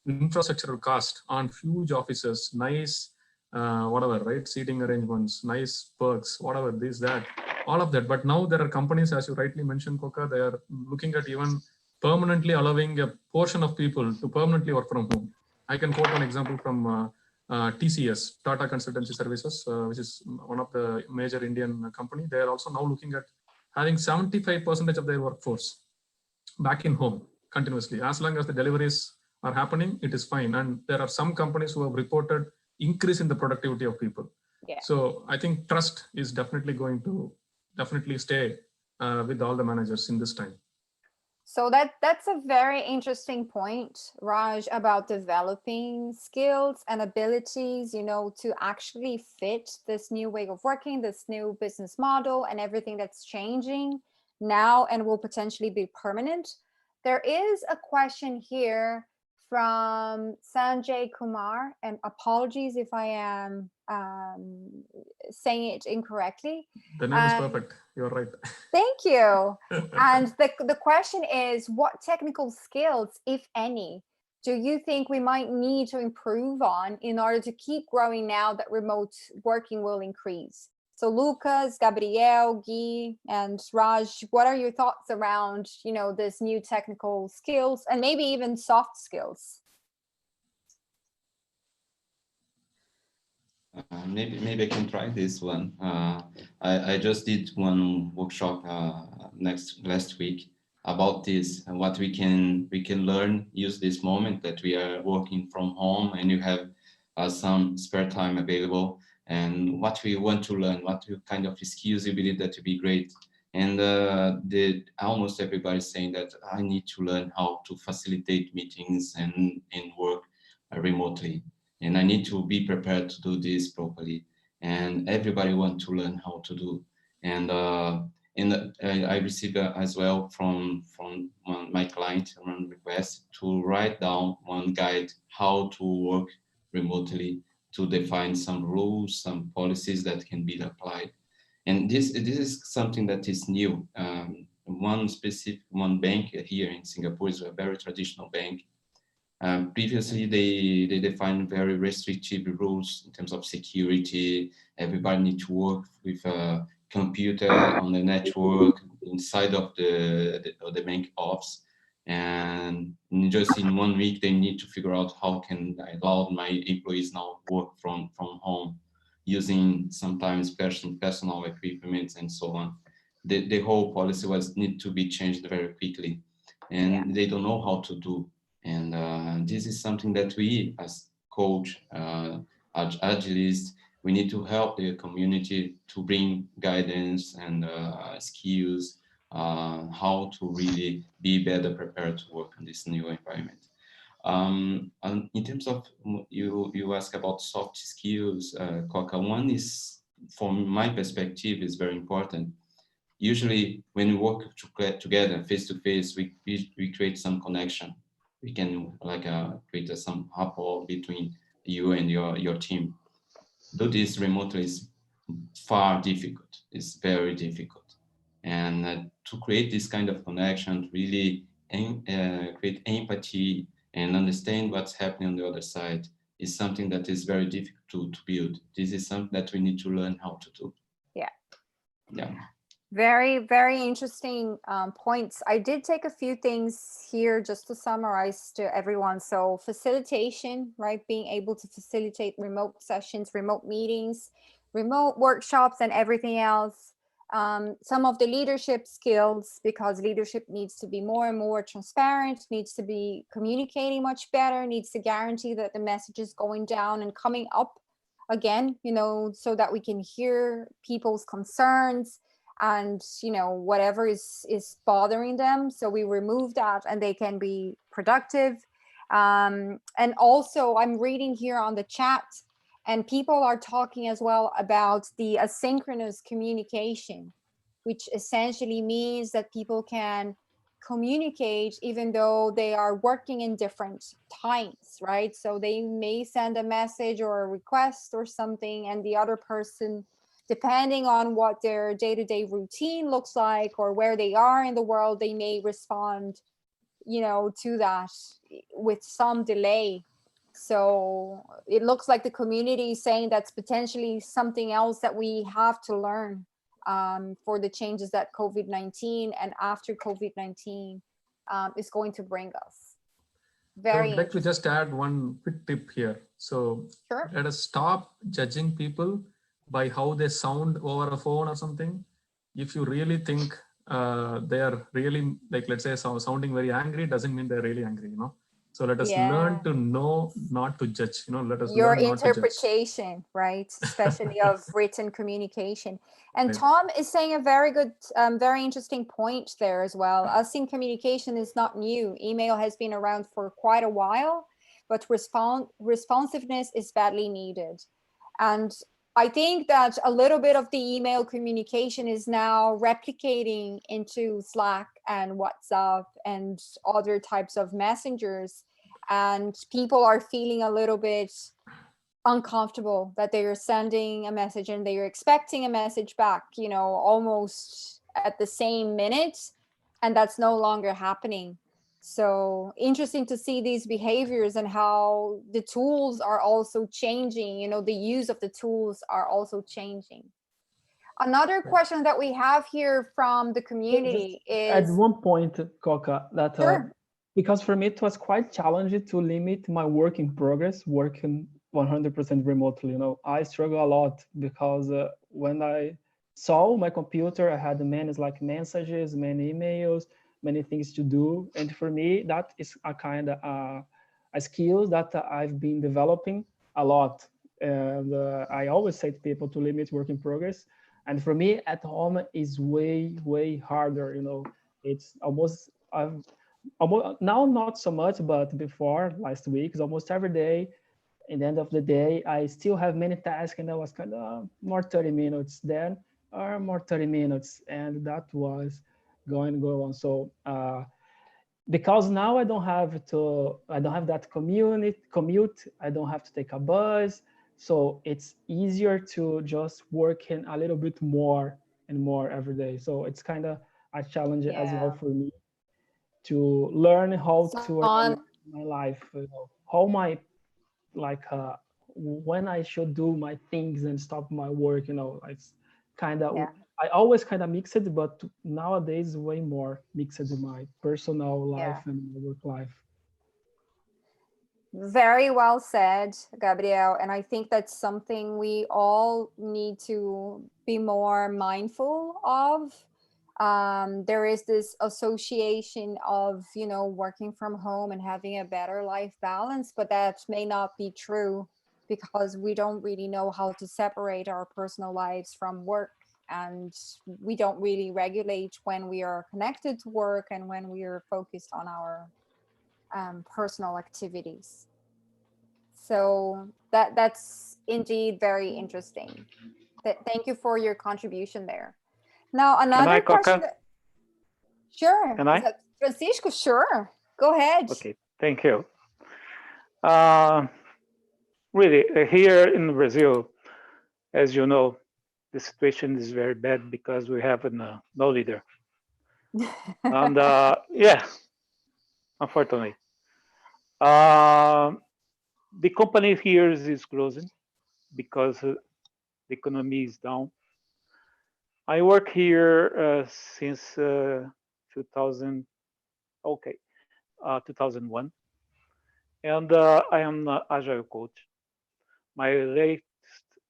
Speaker 16: infrastructural cost on huge offices, nice, whatever, right? Seating arrangements, nice perks, whatever, this, that, all of that. But now there are companies, as you rightly mentioned, Koka, they are looking at even permanently allowing a portion of people to permanently work from home. I can quote one example from TCS, Tata Consultancy Services, which is one of the major Indian company. They are also now looking at having 75% of their workforce back in home continuously. As long as the deliveries are happening, it is fine. And there are some companies who have reported increase in the productivity of people.
Speaker 5: Yeah.
Speaker 16: So I think trust is definitely going to stay with all the managers in this time.
Speaker 5: So that's a very interesting point, Raj, about developing skills and abilities, you know, to actually fit this new way of working, this new business model, and everything that's changing now and will potentially be permanent. There is a question here from Sanjay Kumar, and apologies if I am saying it incorrectly.
Speaker 16: The name is perfect. You're right.
Speaker 5: Thank you. And the question is, what technical skills, if any, do you think we might need to improve on in order to keep growing now that remote working will increase? So Lucas, Gabriel, Guy, and Raj, what are your thoughts around, you know, this new technical skills and maybe even soft skills?
Speaker 14: Maybe I can try this one. I just did one workshop last week about this and what we can learn, use this moment that we are working from home and you have some spare time available, and what we want to learn, what kind of skills you believe that to be great. And almost everybody saying that I need to learn how to facilitate meetings and work remotely. And I need to be prepared to do this properly. And everybody wants to learn how to do. And I received as well from my client one request to write down one guide how to work remotely, to define some rules, some policies that can be applied. And this is something that is new. One bank here in Singapore is a very traditional bank. Previously, they defined very restrictive rules in terms of security. Everybody need to work with a computer on the network inside of the bank office. And just in 1 week, they need to figure out how can I allow my employees now work from home using sometimes personal equipment and so on. The whole policy need to be changed very quickly, and they don't know how to do. And this is something that we, as coach, agilists, we need to help the community to bring guidance and skills, how to really be better prepared to work in this new environment. And in terms of, you ask about soft skills, Coca, one is, from my perspective, is very important. Usually when we work together face to face, we create some connection. We can create some rapport between you and your team. Do this remotely is far difficult. It's very difficult. And to create this kind of connection, really create empathy and understand what's happening on the other side is something that is very difficult to build. This is something that we need to learn how to do.
Speaker 5: Yeah.
Speaker 14: Yeah.
Speaker 5: Very, very interesting points. I did take a few things here just to summarize to everyone. So facilitation, right? Being able to facilitate remote sessions, remote meetings, remote workshops, and everything else. Some of the leadership skills, because leadership needs to be more and more transparent, needs to be communicating much better, needs to guarantee that the message is going down and coming up again, you know, so that we can hear people's concerns and, you know, whatever is bothering them. So we remove that and they can be productive. And also I'm reading here on the chat, and people are talking as well about the asynchronous communication, which essentially means that people can communicate even though they are working in different times, right? So they may send a message or a request or something, and the other person, depending on what their day-to-day routine looks like or where they are in the world, they may respond, you know, to that with some delay. So it looks like the community is saying that's potentially something else that we have to learn for the changes that COVID-19 and after COVID-19 is going to bring us.
Speaker 16: I
Speaker 5: Very
Speaker 16: would like to
Speaker 5: interesting.
Speaker 16: just add one quick tip here. So
Speaker 5: Sure.
Speaker 16: let us stop judging people by how they sound over a phone or something. If you really think they are really, like, let's say, sounding very angry, doesn't mean they're really angry, you know. So let us learn to know not to judge, you know, let us
Speaker 5: Your
Speaker 16: learn not to judge.
Speaker 5: interpretation, right? Especially of written communication. And
Speaker 16: Right.
Speaker 5: Tom is saying a very good, very interesting point there as well. Async communication is not new. Email has been around for quite a while, but responsiveness is badly needed. And I think that a little bit of the email communication is now replicating into Slack and WhatsApp and other types of messengers. And people are feeling a little bit uncomfortable that they are sending a message and they are expecting a message back, you know, almost at the same minute. And that's no longer happening. So interesting to see these behaviors and how the tools are also changing, you know, the use of the tools are also changing. Another question that we have here from the community
Speaker 15: At
Speaker 5: is,
Speaker 15: one point, Coca, that
Speaker 5: sure.
Speaker 15: Because for me it was quite challenging to limit my work in progress, working 100% remotely. You know, I struggle a lot because when I saw my computer, I had many like messages, many emails, many things to do, and for me that is a kind of a skill that I've been developing a lot. And I always say to people to limit work in progress. And for me at home is way harder. You know, it's almost now not so much, but before last week, it's almost every day. In the end of the day, I still have many tasks, and I was kind of more 30 minutes then, or more 30 minutes, and that was going to go on. So because now I don't have that commute, I don't have to take a bus, so it's easier to just work in a little bit more and more every day. So it's kind of a challenge as well for me to learn how to organize my life, you know, how my like when I should do my things and stop my work, you know. It's kind of I always kind of mix it, but nowadays way more mixed in my personal life and my work life.
Speaker 5: Very well said, Gabriel. And I think that's something we all need to be more mindful of. There is this association of, you know, working from home and having a better life balance, but that may not be true because we don't really know how to separate our personal lives from work. And we don't really regulate when we are connected to work and when we are focused on our personal activities. So that's indeed very interesting. Thank you for your contribution there. Now another question. Sure.
Speaker 18: Can I?
Speaker 5: Is that Francisco? Sure. Go ahead.
Speaker 18: Okay, thank you. Really, here in Brazil, as you know, the situation is very bad because we have no leader. And yeah, unfortunately. The company here is closing because the economy is down. I work here since 2000, 2001, and I am an Agile coach. My latest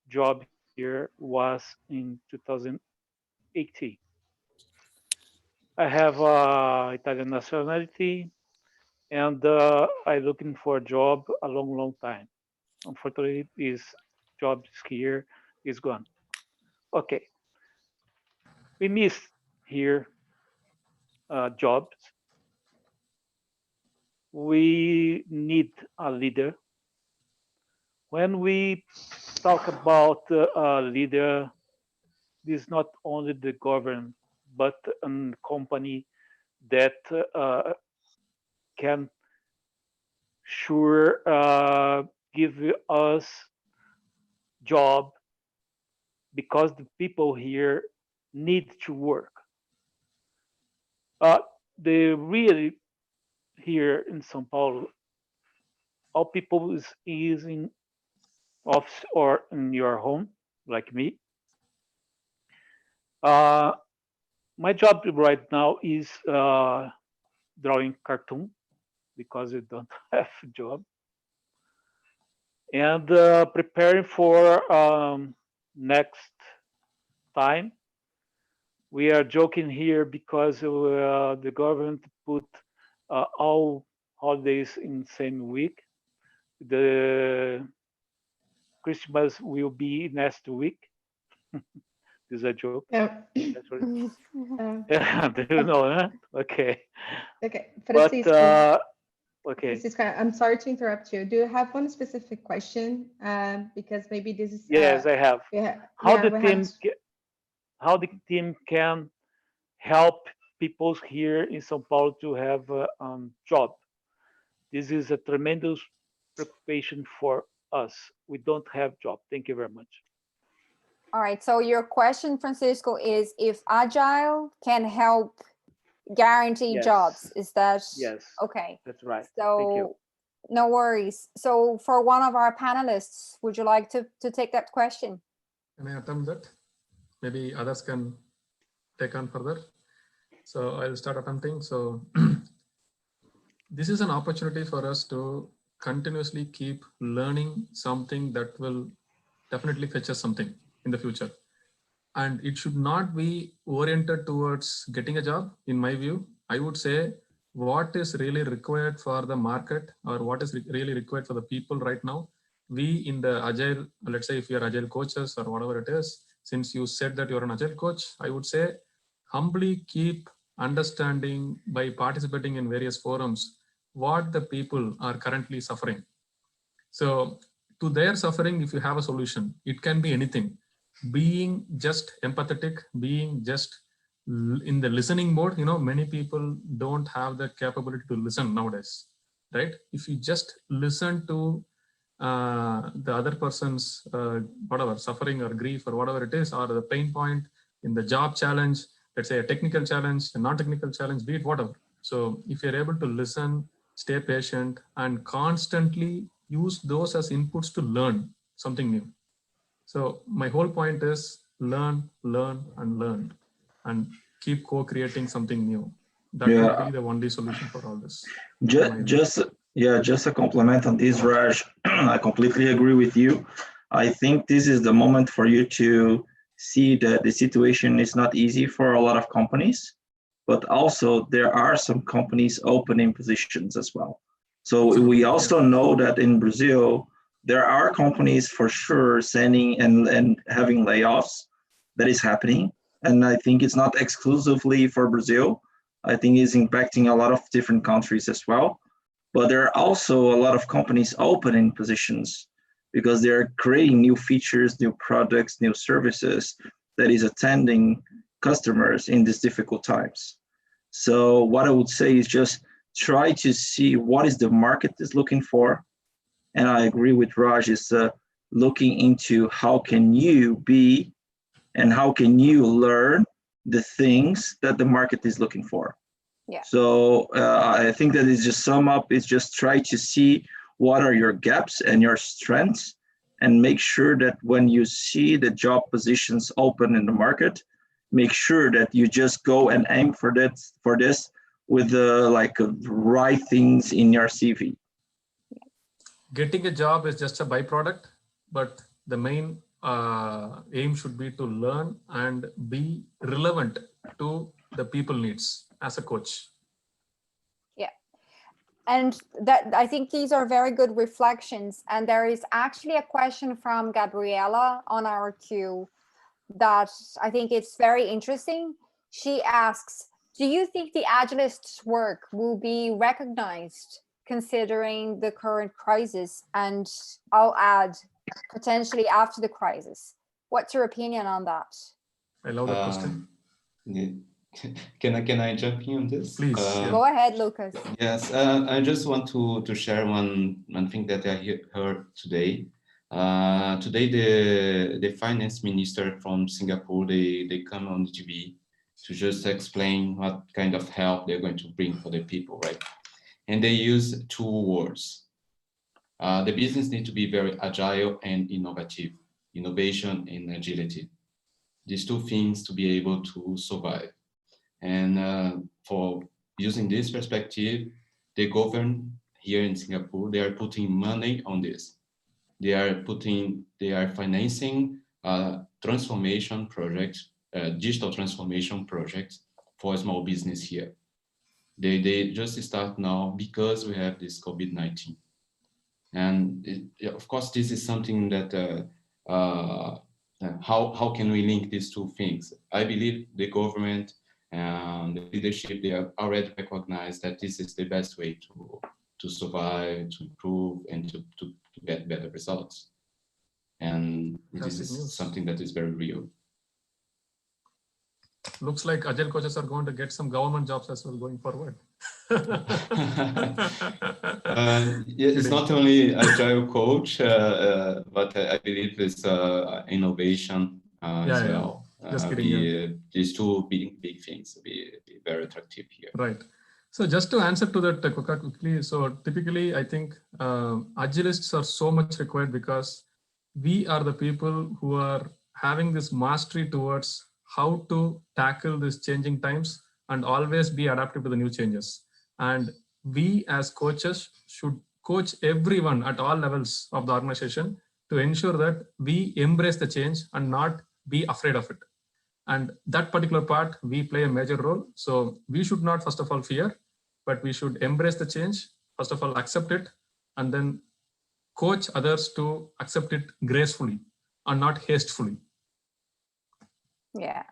Speaker 18: job here was in 2018. I have Italian nationality, and I'm looking for a job a long time. Unfortunately, this job here is gone. Okay, we miss here jobs. We need a leader. When we talk about a leader, this is not only the government, but a company that can sure give us job because the people here need to work. The really here in São Paulo, all people is in office or in your home, like me. My job right now is drawing cartoon because we don't have a job. And preparing for next time. We are joking here because the government put all holidays in same week. The Christmas will be next week. This is a joke.
Speaker 2: Yeah.
Speaker 18: Do you know, huh? Okay.
Speaker 2: Okay,
Speaker 18: Francisco.
Speaker 2: Francisco.
Speaker 18: Okay.
Speaker 2: Francisco, I'm sorry to interrupt you. Do you have one specific question? Because maybe this is.
Speaker 18: Yes, I have. How the team can help people here in São Paulo to have a job? This is a tremendous preoccupation for us. We don't have job. Thank you very much.
Speaker 5: All right. So your question, Francisco, is if Agile can help guarantee jobs. Is that okay?
Speaker 18: That's right.
Speaker 5: So
Speaker 18: thank you.
Speaker 5: No worries. So for one of our panelists, would you like to take that question?
Speaker 16: Can I attempt that? Maybe others can take on further. So I'll start attempting. So this is an opportunity for us to continuously keep learning something that will definitely fetch us something in the future. And it should not be oriented towards getting a job. In my view, I would say what is really required for the market or what is really required for the people right now. We in the Agile, let's say if you're Agile coaches or whatever it is, since you said that you're an Agile coach, I would say humbly keep understanding by participating in various forums what the people are currently suffering. So to their suffering, if you have a solution, it can be anything. Being just empathetic, being just in the listening mode, many people don't have the capability to listen nowadays, right? If you just listen to the other person's whatever suffering or grief or whatever it is, or the pain point in the job challenge, let's say a technical challenge, a non-technical challenge, be it whatever. So if you're able to listen, stay patient, and constantly use those as inputs to learn something new. So my whole point is learn, and keep co-creating something new. That would be the only solution for all this.
Speaker 1: Just a compliment on this, Raj. I completely agree with you. I think this is the moment for you to see that the situation is not easy for a lot of companies, but also there are some companies opening positions as well. So we also know that in Brazil, there are companies for sure sending and having layoffs. That is happening. And I think it's not exclusively for Brazil. I think it's impacting a lot of different countries as well. But there are also a lot of companies opening positions because they're creating new features, new products, new services that is attending customers in these difficult times. So what I would say is just try to see what is the market is looking for. And I agree with Raj, is looking into how can you be and how can you learn the things that the market is looking for.
Speaker 5: Yeah.
Speaker 1: So I think that is just sum up, is just try to see what are your gaps and your strengths, and make sure that when you see the job positions open in the market, make sure that you just go and aim for this with the right things in your CV.
Speaker 16: Getting a job is just a byproduct, but the main aim should be to learn and be relevant to the people needs as a coach.
Speaker 5: Yeah. And that, I think these are very good reflections. And there is actually a question from Gabriela on our queue that I think it's very interesting. She asks, do you think the Agilists' work will be recognized considering the current crisis? And I'll add, potentially after the crisis. What's your opinion on that?
Speaker 16: I love that question.
Speaker 14: Can I jump in on this?
Speaker 16: Please.
Speaker 5: Go ahead, Lucas.
Speaker 14: Yes, I just want to share one thing that I heard today. Today, the finance minister from Singapore, they come on the TV to just explain what kind of help they're going to bring for the people, right? And they use two words. The business needs to be very agile and innovative, innovation and agility. These two things to be able to survive. And for using this perspective, the government here in Singapore, they are putting money on this. They are financing transformation projects, digital transformation projects for small business here. They just start now because we have this COVID-19. And of course, this is something that, how can we link these two things? I believe the government and the leadership, they have already recognized that this is the best way to survive, to improve, and to get better results. And this is something that is very real.
Speaker 16: Looks like Agile coaches are going to get some government jobs as well going forward.
Speaker 14: It's not only Agile coach, but I believe it's innovation as well.
Speaker 16: Just kidding,
Speaker 14: These two big things be very attractive here.
Speaker 16: Right. So just to answer to that quickly, so typically I think Agilists are so much required because we are the people who are having this mastery towards how to tackle these changing times and always be adaptive to the new changes. And we as coaches should coach everyone at all levels of the organization to ensure that we embrace the change and not be afraid of it. And that particular part, we play a major role. So we should not, first of all, fear, but we should embrace the change. First of all, accept it, and then coach others to accept it gracefully and not hastefully.
Speaker 5: Yeah,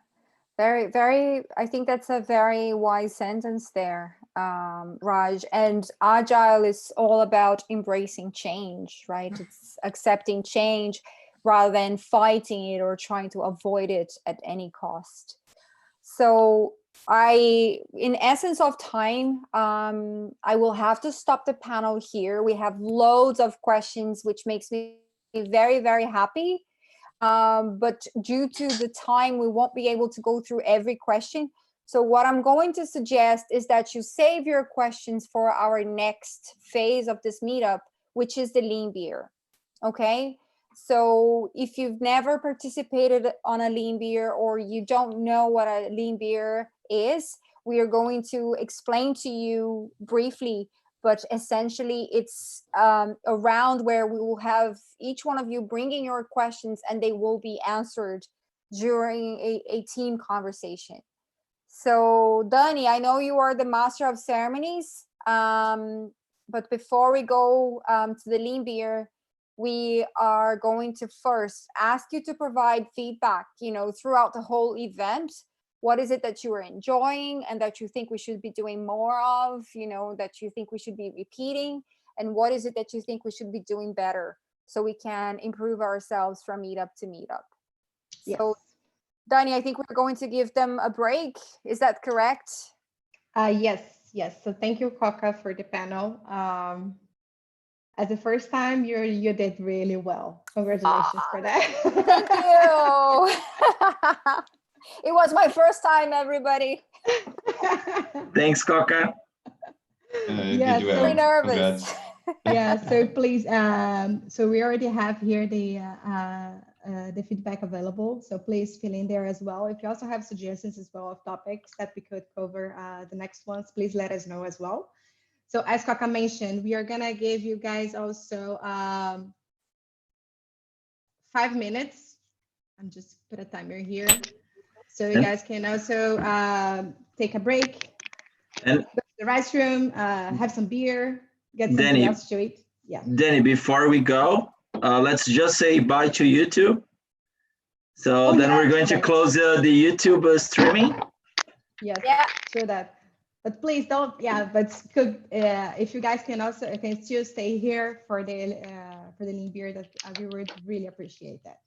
Speaker 5: very, I think that's a very wise sentence there, Raj. And Agile is all about embracing change, right? It's accepting change rather than fighting it or trying to avoid it at any cost. So in essence of time, I will have to stop the panel here. We have loads of questions, which makes me very, very happy. But due to the time, we won't be able to go through every question. So what I'm going to suggest is that you save your questions for our next phase of this meetup, which is the lean beer. Okay. So if you've never participated on a lean beer or you don't know what a lean beer is, we are going to explain to you briefly, but essentially it's a round where we will have each one of you bringing your questions and they will be answered during a team conversation. So Dani, I know you are the master of ceremonies, but before we go to the lean beer, we are going to first ask you to provide feedback, throughout the whole event. What is it that you are enjoying and that you think we should be doing more of, that you think we should be repeating? And what is it that you think we should be doing better so we can improve ourselves from meetup to meetup?
Speaker 2: Yes.
Speaker 5: So, Dani, I think we're going to give them a break. Is that correct?
Speaker 2: Yes. So thank you, Coca, for the panel. As the first time, you did really well. Congratulations for that.
Speaker 5: Thank you. It was my first time, everybody.
Speaker 1: Thanks, Coca.
Speaker 2: Yeah,
Speaker 5: very nervous.
Speaker 2: Yeah, so please, so we already have here the feedback available. So please fill in there as well. If you also have suggestions as well of topics that we could cover the next ones, please let us know as well. So as Coca mentioned, we are gonna give you guys also 5 minutes. I'm just put a timer here. So you guys can also take a break,
Speaker 1: and
Speaker 2: go to the restroom, have some beer, get something
Speaker 1: Dani,
Speaker 2: else to eat. Yeah.
Speaker 1: Dani, before we go, let's just say bye to YouTube. So then we're going to close the YouTube streaming.
Speaker 2: Yes, yeah, sure that. But please don't, if you guys can still stay here for the lean beer, that we would really appreciate that.